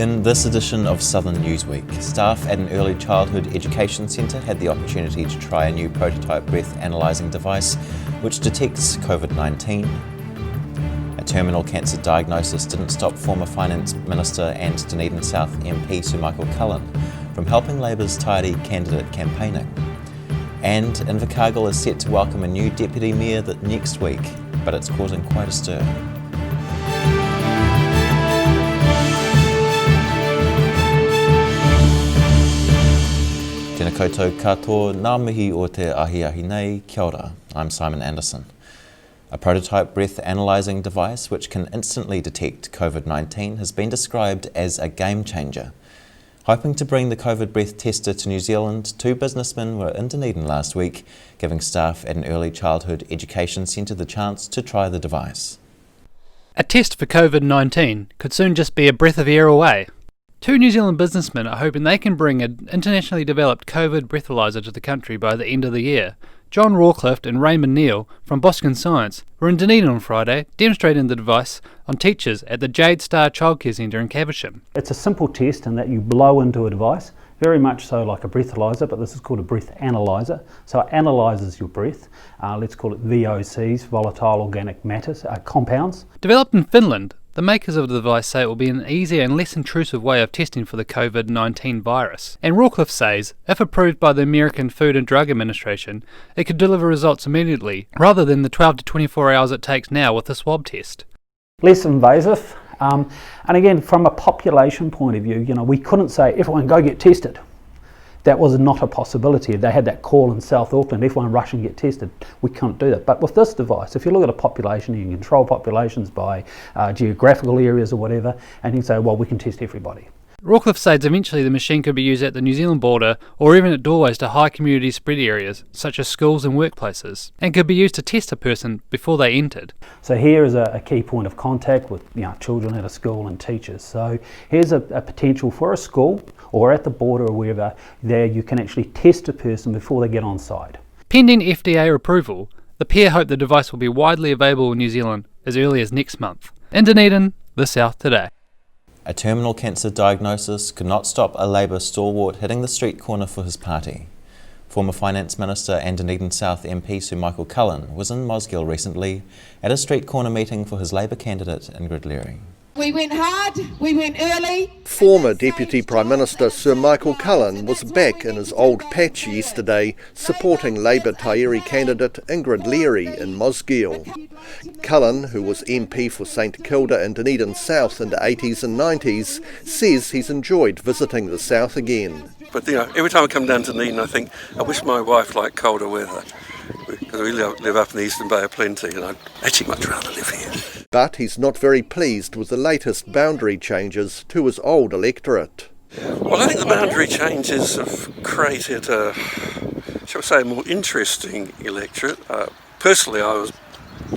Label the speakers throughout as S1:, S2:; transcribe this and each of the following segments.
S1: In this edition of Southern Newsweek, staff at an early childhood education centre had the opportunity to try a new prototype breath analysing device which detects COVID-19. A terminal cancer diagnosis didn't stop former Finance Minister and Dunedin South MP Sir Michael Cullen from helping Labour's tidy candidate campaigning. And Invercargill is set to welcome a new deputy mayor next week, but it's causing quite a stir. Tēnā koutou katoa, ngā mihi o te ahi nei, kia ora. I'm Simon Anderson. A prototype breath analysing device which can instantly detect COVID-19 has been described as a game changer. Hoping to bring the COVID breath tester to New Zealand, two businessmen were in Dunedin last week, giving staff at an early childhood education centre the chance to try the device.
S2: A test for COVID-19 could soon just be a breath of air away. Two New Zealand businessmen are hoping they can bring an internationally developed COVID breathalyser to the country by the end of the year. John Rawcliffe and Raymond Neal from Boskin Science were in Dunedin on Friday, demonstrating the device on teachers at the Jade Star Childcare Centre in Caversham.
S3: It's a simple test in that you blow into a device, very much so like a breathalyser, but this is called a breath analyser. So it analyses your breath. Let's call it VOCs, volatile organic matters, compounds.
S2: Developed in Finland, the makers of the device say it will be an easier and less intrusive way of testing for the COVID-19 virus. And Rawcliffe says, if approved by the American Food and Drug Administration, it could deliver results immediately, rather than the 12 to 24 hours it takes now with the swab test.
S3: Less invasive, and again, from a population point of view, we couldn't say, everyone go get tested. That was not a possibility. They had that call in South Auckland, everyone rush and get tested. We can't do that. But with this device, if you look at a population, you can control populations by geographical areas or whatever, and you can say, well, we can test everybody.
S2: Rawcliffe says eventually the machine could be used at the New Zealand border or even at doorways to high community spread areas, such as schools and workplaces, and could be used to test a person before they entered.
S3: So here is a key point of contact with children at a school and teachers. So here's a potential for a school or at the border or wherever, there you can actually test a person before they get on site.
S2: Pending FDA approval, the pair hope the device will be widely available in New Zealand as early as next month. In Dunedin, The South Today.
S1: A terminal cancer diagnosis could not stop a Labour stalwart hitting the street corner for his party. Former Finance Minister and Dunedin South MP Sir Michael Cullen was in Mosgiel recently at a street corner meeting for his Labour candidate Ingrid Leary.
S4: We went hard, we went early.
S5: Former Deputy Prime Minister Sir Michael Cullen was back in his old patch yesterday, supporting Labour Tairi candidate Ingrid Leary in Mosgiel. Cullen, who was MP for St Kilda and Dunedin South in the 80s and 90s, says he's enjoyed visiting the South again.
S6: But every time I come down to Dunedin, I think, I wish my wife liked colder weather. Because we live up in the Eastern Bay of Plenty, and I'd actually much rather live here.
S5: But he's not very pleased with the latest boundary changes to his old electorate.
S6: Well, I think the boundary changes have created a, shall we say, a more interesting electorate. Personally, I was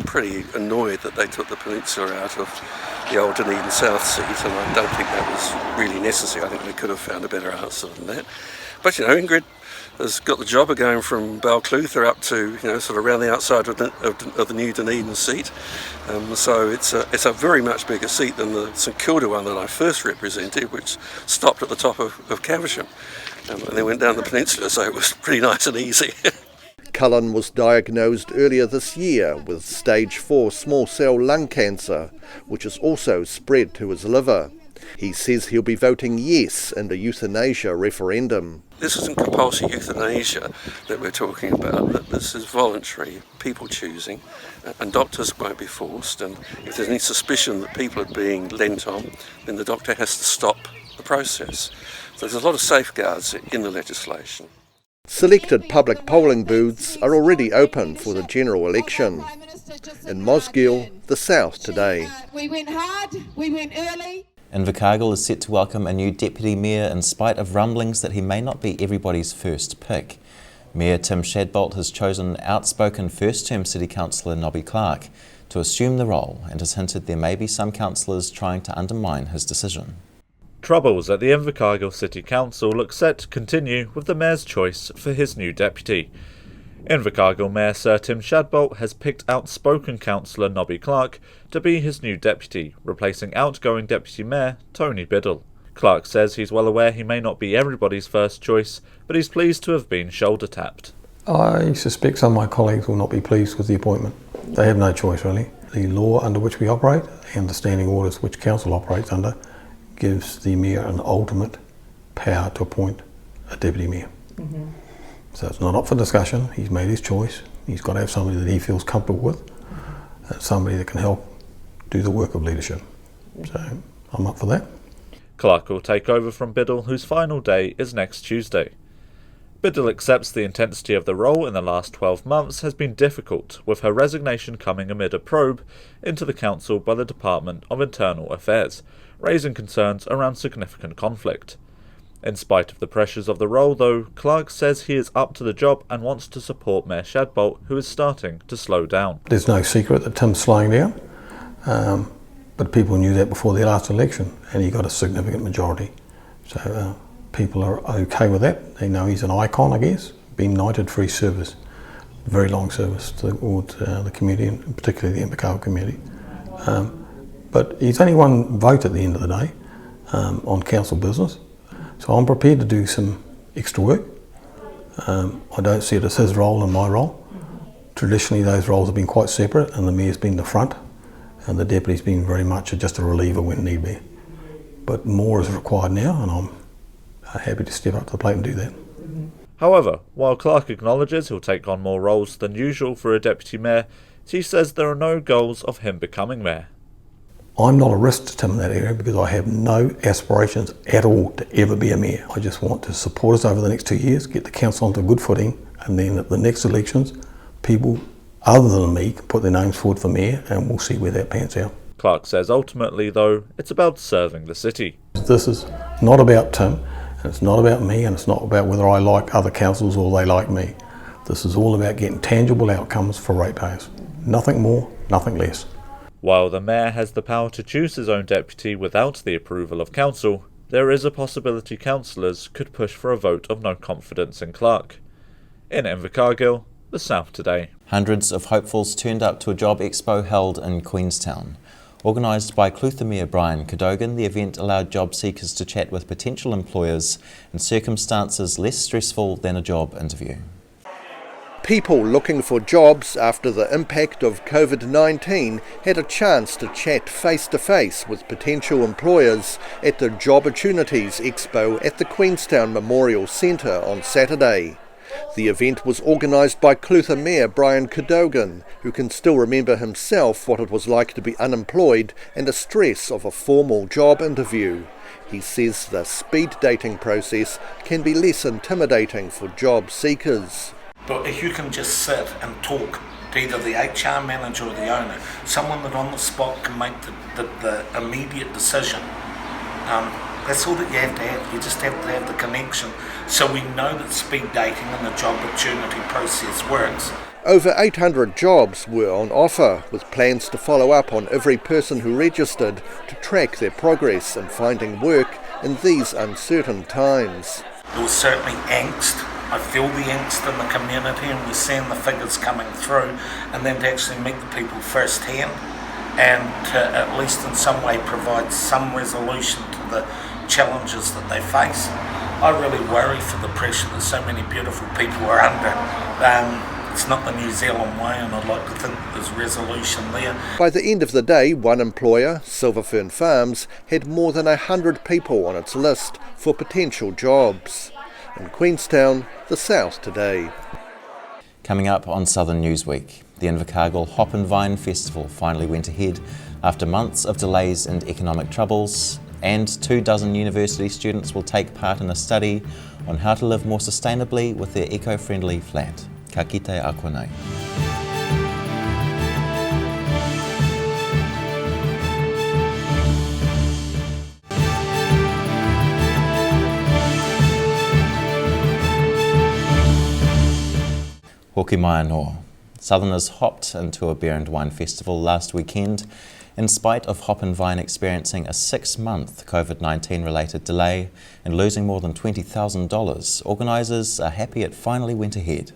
S6: pretty annoyed that they took the peninsula out of the old Dunedin South seat, and I don't think that was really necessary. I think they could have found a better answer than that. But, Ingrid has got the job of going from Balclutha up to, sort of around the outside of the new Dunedin seat. So it's a very much bigger seat than the St Kilda one that I first represented, which stopped at the top of Caversham. And then went down the peninsula, so it was pretty nice and easy.
S5: Cullen was diagnosed earlier this year with stage 4 small cell lung cancer, which has also spread to his liver. He says he'll be voting yes in the euthanasia referendum.
S6: This isn't compulsory euthanasia that we're talking about. This is voluntary, people choosing, and doctors won't be forced. And if there's any suspicion that people are being lent on, then the doctor has to stop the process. So there's a lot of safeguards in the legislation.
S5: Selected public polling booths are already open for the general election. In Mosgiel, The South Today.
S4: We went hard, we went early.
S1: Invercargill is set to welcome a new deputy mayor in spite of rumblings that he may not be everybody's first pick. Mayor Tim Shadbolt has chosen outspoken first-term city councillor Nobby Clark to assume the role and has hinted there may be some councillors trying to undermine his decision.
S7: Troubles at the Invercargill City Council look set to continue with the Mayor's choice for his new deputy. Invercargill Mayor Sir Tim Shadbolt has picked outspoken councillor Nobby Clark to be his new deputy, replacing outgoing Deputy Mayor Tony Biddle. Clark says he's well aware he may not be everybody's first choice, but he's pleased to have been shoulder tapped.
S8: I suspect some of my colleagues will not be pleased with the appointment. They have no choice really. The law under which we operate and the standing orders which council operates under gives the mayor an ultimate power to appoint a deputy mayor. Mm-hmm. So it's not up for discussion. He's made his choice. He's got to have somebody that he feels comfortable with, somebody that can help do the work of leadership. So I'm up for that.
S7: Clark will take over from Biddle, whose final day is next Tuesday. Biddle accepts the intensity of the role in the last 12 months has been difficult, with her resignation coming amid a probe into the council by the Department of Internal Affairs, raising concerns around significant conflict. In spite of the pressures of the role, though, Clark says he is up to the job and wants to support Mayor Shadbolt, who is starting to slow down.
S8: There's no secret that Tim's slowing down, but people knew that before the last election, and he got a significant majority. So people are okay with that. They know he's an icon, I guess, been knighted for his service, very long service towards the community, and particularly the Invercargill community. But he's only one vote at the end of the day on council business. So I'm prepared to do some extra work. I don't see it as his role and my role. Traditionally those roles have been quite separate, and the mayor's been the front and the deputy's been very much just a reliever when need be. But more is required now, and I'm happy to step up to the plate and do that.
S7: However, while Clark acknowledges he'll take on more roles than usual for a deputy mayor, he says there are no goals of him becoming mayor.
S8: I'm not a risk to Tim in that area because I have no aspirations at all to ever be a mayor. I just want to support us over the next 2 years, get the council onto a good footing, and then at the next elections, people other than me can put their names forward for mayor, and we'll see where that pans out.
S7: Clark says ultimately, though, it's about serving the city.
S8: This is not about Tim, and it's not about me, and it's not about whether I like other councils or they like me. This is all about getting tangible outcomes for ratepayers. Nothing more, nothing less.
S7: While the mayor has the power to choose his own deputy without the approval of council, there is a possibility councillors could push for a vote of no confidence in Clark. In Invercargill, the South Today.
S1: Hundreds of hopefuls turned up to a job expo held in Queenstown. Organised by Clutha Mayor Brian Cadogan, the event allowed job seekers to chat with potential employers in circumstances less stressful than a job interview.
S5: People looking for jobs after the impact of COVID-19 had a chance to chat face-to-face with potential employers at the Job Opportunities Expo at the Queenstown Memorial Centre on Saturday. The event was organised by Clutha Mayor Brian Cadogan, who can still remember himself what it was like to be unemployed and the stress of a formal job interview. He says the speed dating process can be less intimidating for job seekers.
S9: But if you can just sit and talk to either the HR manager or the owner, someone that on the spot can make the immediate decision, that's all that you have to have. You just have to have the connection, so we know that speed dating and the job opportunity process works.
S5: Over 800 jobs were on offer, with plans to follow up on every person who registered to track their progress in finding work in these uncertain times.
S9: There was certainly angst. I feel the angst in the community, and we're seeing the figures coming through, and then to actually meet the people firsthand and to at least in some way provide some resolution to the challenges that they face. I really worry for the pressure that so many beautiful people are under. It's not the New Zealand way, and I'd like to think there's resolution there.
S5: By the end of the day, one employer, Silverfern Farms, had more than 100 people on its list for potential jobs. In Queenstown, the South Today.
S1: Coming up on Southern Newsweek, the Invercargill Hop and Vine Festival finally went ahead after months of delays and economic troubles, and 24 university students will take part in a study on how to live more sustainably with their eco-friendly flat. Ka kite a koe nei. Hoki mai anō. Southerners hopped into a beer and wine festival last weekend in spite of Hop and Vine experiencing a 6-month COVID-19 related delay and losing more than $20,000. Organisers are happy it finally went ahead.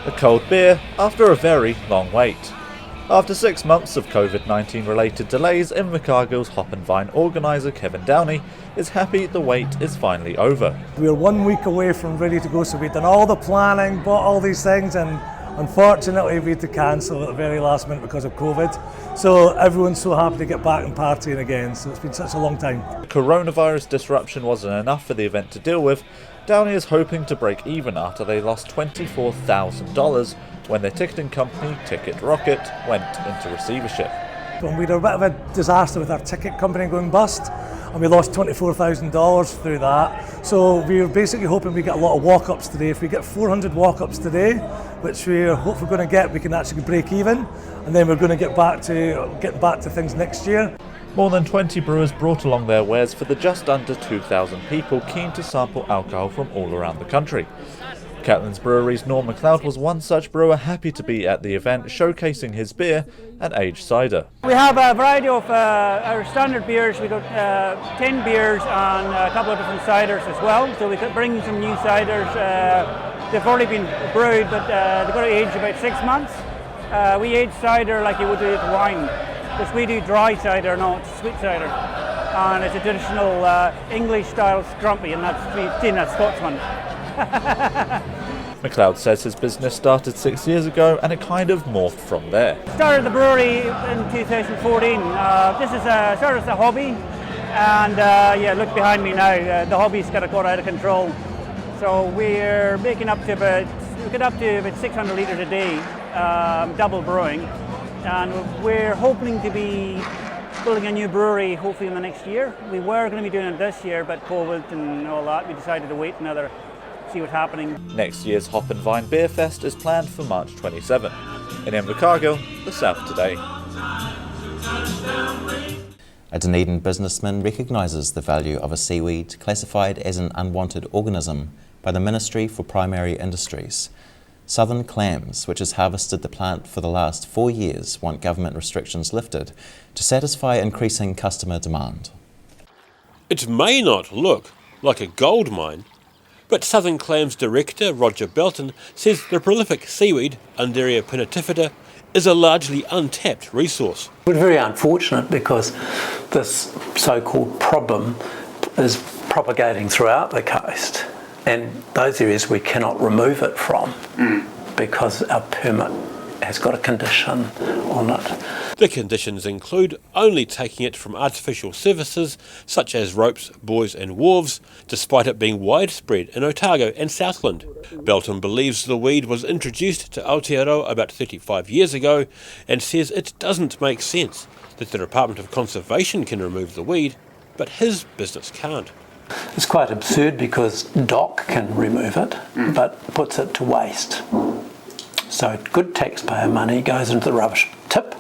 S7: A cold beer after a very long wait. After 6 months of COVID-19 related delays, Invercargill's Hop and Vine organiser Kevin Downey is happy the wait is finally over.
S10: We're 1 week away from ready to go, so we've done all the planning, bought all these things, and unfortunately we had to cancel at the very last minute because of COVID. So everyone's so happy to get back and partying again, so it's been such a long time.
S7: Coronavirus disruption wasn't enough for the event to deal with. Downey is hoping to break even after they lost $24,000 when their ticketing company, Ticket Rocket, went into receivership.
S10: And we had a bit of a disaster with our ticket company going bust, and we lost $24,000 through that. So we were basically hoping we get a lot of walk-ups today. If we get 400 walk-ups today, which we're hopefully going to get, we can actually break even, and then we're going to get back to things next year.
S7: More than 20 brewers brought along their wares for the just under 2,000 people keen to sample alcohol from all around the country. Catlins Brewery's Norm MacLeod was one such brewer happy to be at the event, showcasing his beer and aged cider.
S11: We have a variety of our standard beers. We've got 10 beers and a couple of different ciders as well. So we could bring some new ciders. They've already been brewed, but they've got to age about 6 months. We age cider like you would do with wine, because we do dry cider, not sweet cider. And it's a traditional English-style scrumpy, and that's seen as Scotsman.
S7: MacLeod says his business started 6 years ago and it kind of morphed from there.
S11: Started the brewery in 2014. Started as a hobby, and look behind me now. The hobby's got out of control. So we're making up to about 600 litres a day, double brewing, and we're hoping to be building a new brewery hopefully in the next year. We were going to be doing it this year, but COVID and all that, we decided to wait see what's happening.
S7: Next year's Hop and Vine Beer Fest is planned for March 27. In Invercargill, the South Today.
S1: A Dunedin businessman recognises the value of a seaweed classified as an unwanted organism by the Ministry for Primary Industries. Southern Clams, which has harvested the plant for the last 4 years, want government restrictions lifted to satisfy increasing customer demand.
S12: It may not look like a gold mine, but Southern Clams director Roger Belton says the prolific seaweed, Undaria pinnatifida, is a largely untapped resource.
S13: We're very unfortunate because this so-called problem is propagating throughout the coast, and those areas we cannot remove it from because our permit has got a condition on it.
S12: The conditions include only taking it from artificial surfaces such as ropes, buoys and wharves, despite it being widespread in Otago and Southland. Belton believes the weed was introduced to Aotearoa about 35 years ago and says it doesn't make sense that the Department of Conservation can remove the weed, but his business can't.
S13: It's quite absurd because DOC can remove it, but puts it to waste. So good taxpayer money goes into the rubbish tip,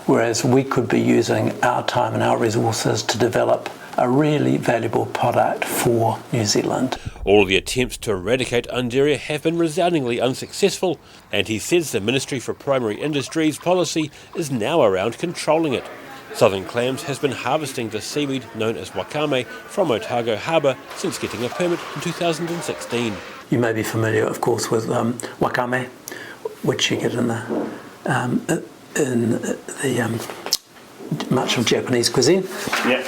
S13: whereas we could be using our time and our resources to develop a really valuable product for New Zealand.
S12: All the attempts to eradicate Undaria have been resoundingly unsuccessful, and he says the Ministry for Primary Industries policy is now around controlling it. Southern Clams has been harvesting the seaweed known as wakame from Otago Harbour since getting a permit in 2016.
S13: You may be familiar, of course, with wakame, which you get in much of Japanese cuisine.
S12: Yeah.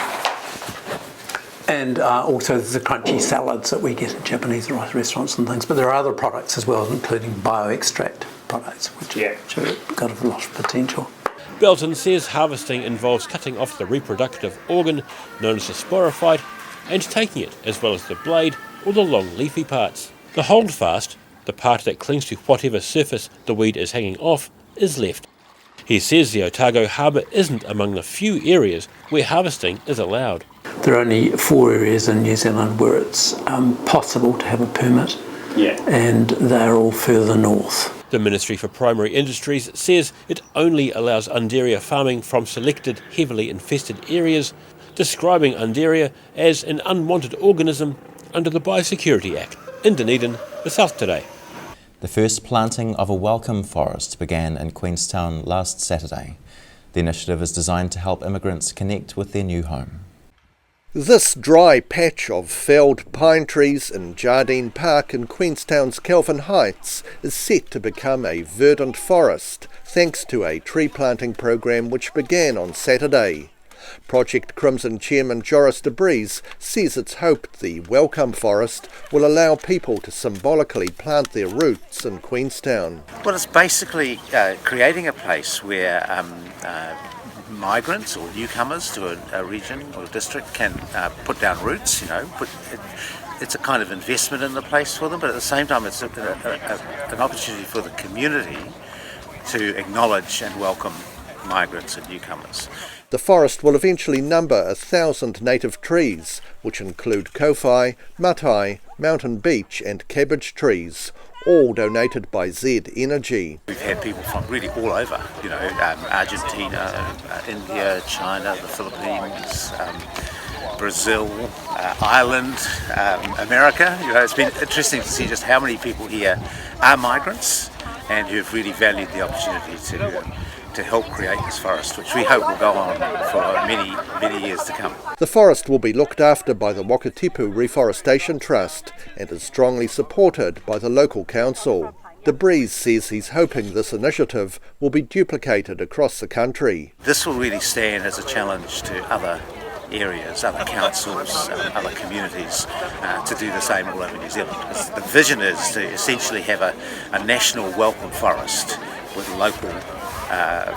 S13: And also the crunchy salads that we get in Japanese restaurants and things. But there are other products as well, including bioextract products, which have got a lot of potential.
S12: Belton says harvesting involves cutting off the reproductive organ, known as the sporophyte, and taking it, as well as the blade or the long leafy parts. The holdfast, the part that clings to whatever surface the weed is hanging off, is left. He says the Otago Harbour isn't among the few areas where harvesting is allowed.
S13: There are only 4 areas in New Zealand where it's possible to have a permit, and they're all further north.
S12: The Ministry for Primary Industries says it only allows Undaria farming from selected heavily infested areas, describing Undaria as an unwanted organism under the Biosecurity Act. In Dunedin, the South Today.
S1: The first planting of a welcome forest began in Queenstown last Saturday. The initiative is designed to help immigrants connect with their new home.
S5: This dry patch of felled pine trees in Jardine Park in Queenstown's Kelvin Heights is set to become a verdant forest, thanks to a tree planting program which began on Saturday. Project Crimson Chairman Joris de Vries says it's hoped the Welcome Forest will allow people to symbolically plant their roots in Queenstown.
S14: Well, it's basically creating a place where migrants or newcomers to a region or a district can put down roots, it's a kind of investment in the place for them, but at the same time it's an opportunity for the community to acknowledge and welcome migrants and newcomers.
S5: The forest will eventually number 1,000 native trees, which include kowhai, matai, mountain beech and cabbage trees, all donated by Z Energy.
S14: We've had people from really all over, Argentina, India, China, the Philippines, Brazil, Ireland, America. It's been interesting to see just how many people here are migrants and who've really valued the opportunity to help create this forest, which we hope will go on for many, many years to come.
S5: The forest will be looked after by the Wakatipu Reforestation Trust and is strongly supported by the local council. De Vries says he's hoping this initiative will be duplicated across the country.
S14: This will really stand as a challenge to other areas, other councils, other communities to do the same all over New Zealand. The vision is to essentially have a national welcome forest with local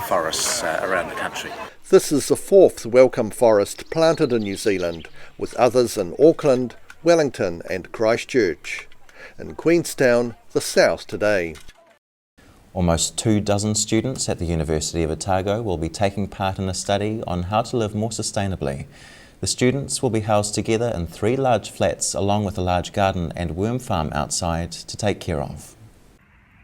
S14: forests around the country.
S5: This is the 4th welcome forest planted in New Zealand, with others in Auckland, Wellington and Christchurch. In Queenstown, the South Today.
S1: Almost 24 students at the University of Otago will be taking part in a study on how to live more sustainably. The students will be housed together in 3 large flats along with a large garden and worm farm outside to take care of.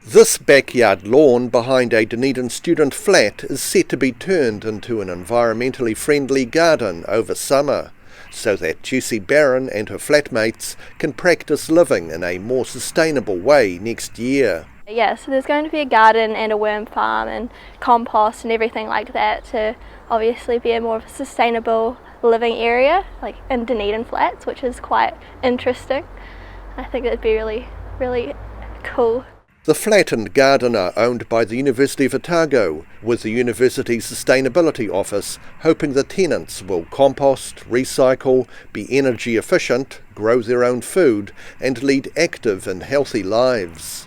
S5: This backyard lawn behind a Dunedin student flat is set to be turned into an environmentally friendly garden over summer, so that Juicy Barron and her flatmates can practice living in a more sustainable way next year.
S15: Yeah, so there's going to be a garden and a worm farm and compost and everything like that to obviously be a more of a sustainable living area, like in Dunedin flats, which is quite interesting. I think it'd be really, really cool.
S5: The flat and garden are owned by the University of Otago, with the University's Sustainability Office hoping the tenants will compost, recycle, be energy efficient, grow their own food and lead active and healthy lives.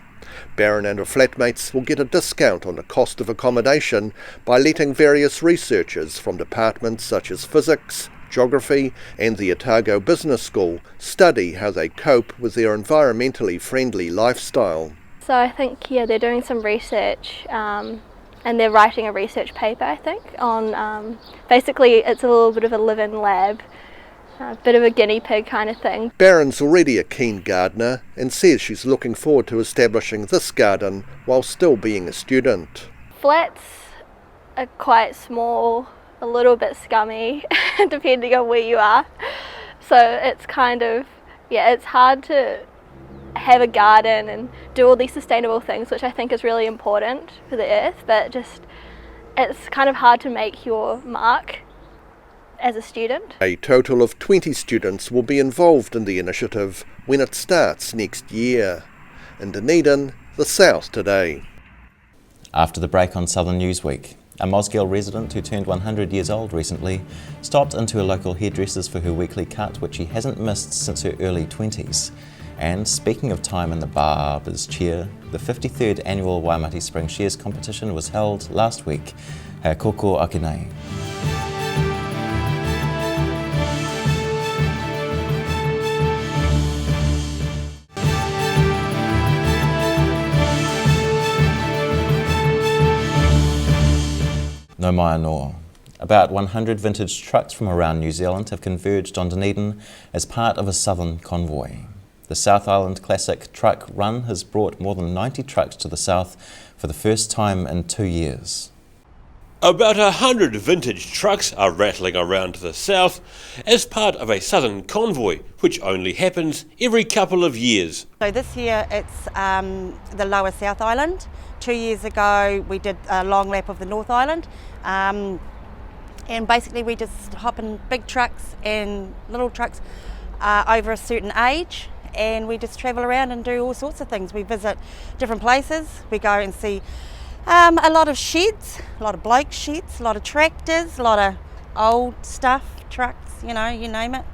S5: Barron and her flatmates will get a discount on the cost of accommodation by letting various researchers from departments such as physics, geography and the Otago Business School study how they cope with their environmentally friendly lifestyle.
S15: So I think, they're doing some research and they're writing a research paper, I think, on basically it's a little bit of a live-in lab, a bit of a guinea pig kind of thing.
S5: Barron's already a keen gardener and says she's looking forward to establishing this garden while still being a student.
S15: Flats are quite small, a little bit scummy, depending on where you are. So it's kind of, it's hard to have a garden and do all these sustainable things, which I think is really important for the earth, but just it's kind of hard to make your mark as a student.
S5: A total of 20 students will be involved in the initiative when it starts next year. In Dunedin, the South Today.
S1: After the break on Southern Newsweek, a Mosgiel resident who turned 100 years old recently stopped into a local hairdresser's for her weekly cut, which she hasn't missed since her early 20s. And speaking of time in the barber's chair, the 53rd annual Waimati Spring Shears competition was held last week. Hea koko ake nei. No mai anō. About 100 vintage trucks from around New Zealand have converged on Dunedin as part of a southern convoy. The South Island Classic Truck Run has brought more than 90 trucks to the south for the first time in 2 years.
S12: About 100 vintage trucks are rattling around to the south as part of a southern convoy, which only happens every couple of years.
S16: So this year it's the lower South Island. 2 years ago we did a long lap of the North Island. And basically we just hop in big trucks and little trucks over a certain age, and we just travel around and do all sorts of things. We visit different places, we go and see A lot of sheds, a lot of bloke sheds, a lot of tractors, a lot of old stuff, trucks, you name it.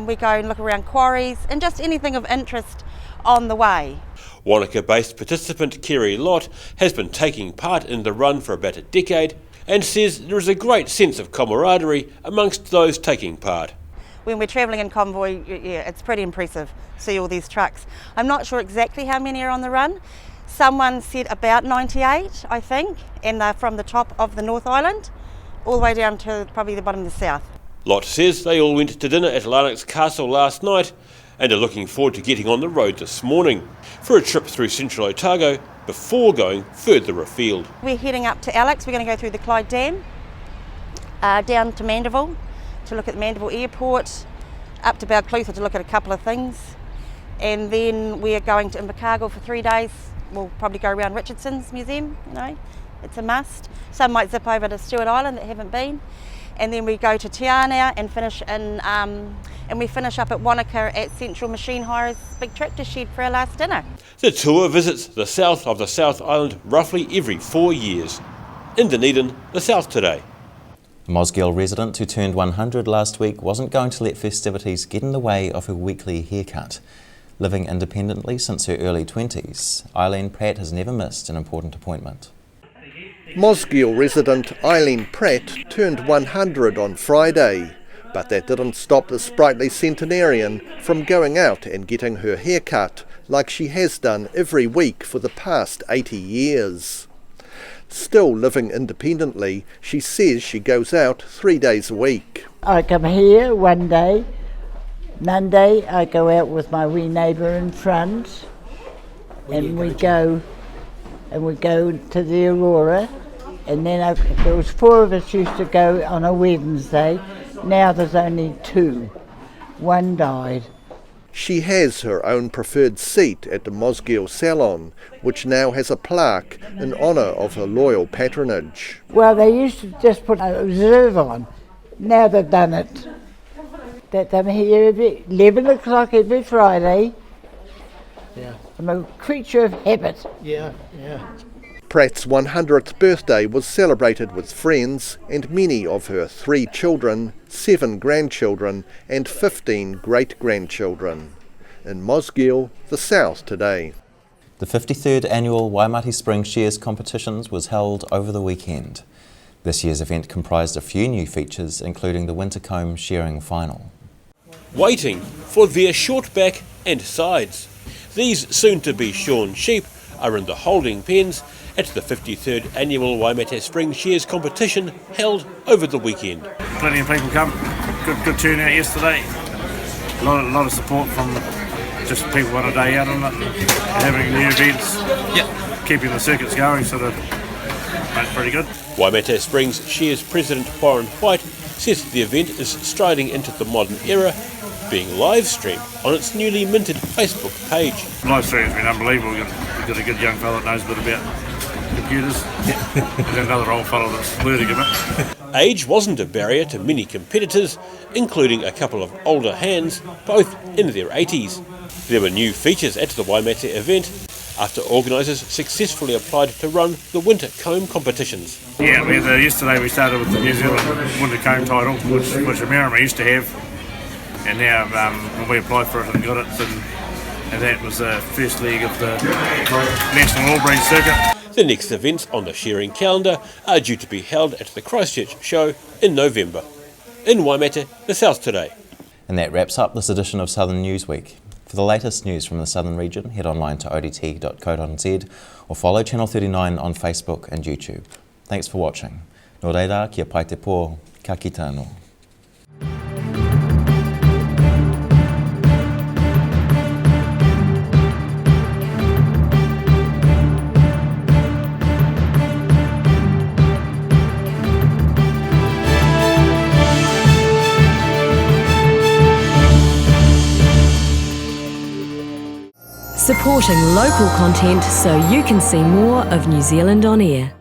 S16: We go and look around quarries and just anything of interest on the way.
S12: Wanaka-based participant Kerry Lott has been taking part in the run for about a decade and says there is a great sense of camaraderie amongst those taking part.
S16: When we're travelling in convoy, yeah, it's pretty impressive to see all these trucks. I'm not sure exactly how many are on the run. Someone said about 98, I think, and they're from the top of the North Island all the way down to probably the bottom of the south.
S12: Lott says they all went to dinner at Larnax Castle last night and are looking forward to getting on the road this morning for a trip through central Otago before going further afield.
S16: We're heading up to Alex. We're going to go through the Clyde Dam, down to Mandeville to look at the Mandeville Airport, up to Balclutha to look at a couple of things, and then we are going to Invercargill for 3 days. We'll probably go around Richardson's Museum, it's a must. Some might zip over to Stewart Island that haven't been, and then we go to Te Anau and finish in, and we finish up at Wanaka at Central Machine Hire's big tractor shed for our last dinner.
S12: The tour visits the south of the South Island roughly every 4 years. In Dunedin, the South Today.
S1: A Mosgiel resident who turned 100 last week wasn't going to let festivities get in the way of her weekly haircut. Living independently since her early 20s, Eileen Pratt has never missed an important appointment.
S5: Mosgiel resident Eileen Pratt turned 100 on Friday, but that didn't stop the sprightly centenarian from going out and getting her hair cut like she has done every week for the past 80 years. Still living independently, she says she goes out 3 days a week.
S17: I come here one day. Monday I go out with my wee neighbour in front, and we go to the Aurora, and then there was 4 of us used to go on a Wednesday. Now there's only 2. One died.
S5: She has her own preferred seat at the Mosgiel Salon, which now has a plaque in honour of her loyal patronage.
S17: Well, they used to just put a reserve on. Now they've done it. That I'm here every 11 o'clock every Friday.
S18: Yeah.
S17: I'm a creature of habit.
S18: Yeah.
S5: Pratt's 100th birthday was celebrated with friends and many of her 3 children, 7 grandchildren and 15 great-grandchildren. In Mosgiel, the South Today.
S1: The 53rd annual Waimati Spring Shears competitions was held over the weekend. This year's event comprised a few new features, including the Wintercombe shearing final.
S12: Waiting for their short back and sides. These soon-to-be shorn sheep are in the holding pens at the 53rd annual Waimati Spring Shears competition held over the weekend.
S19: Plenty of people come. Good turnout yesterday. A lot of support from just people on a day out on it, having new events. Yep. Keeping the circuits going, sort of made pretty good.
S12: Waimati Springs Shears President Warren White says the event is striding into the modern era, being live streamed on its newly minted Facebook page.
S19: Live stream's been unbelievable. We've got a good young fellow that knows a bit about computers. There's another old fellow that's learning a bit.
S12: Age wasn't a barrier to many competitors, including a couple of older hands, both in their 80s. There were new features at the Waimati event after organisers successfully applied to run the Winter Comb competitions.
S19: Yeah, yesterday we started with the New Zealand Winter Comb title, which Amerima used to have. And now when we applied for it and got it, and that was the first leg of the National All-Breed Circuit.
S12: The next events on the shearing calendar are due to be held at the Christchurch show in November. In Waimati, the South Today.
S1: And that wraps up this edition of Southern Newsweek. For the latest news from the Southern region, head online to odt.co.nz or follow Channel 39 on Facebook and YouTube. Thanks for watching. Nō reira, kia pai te pō, ka kite anō.
S20: Supporting local content so you can see more of New Zealand on air.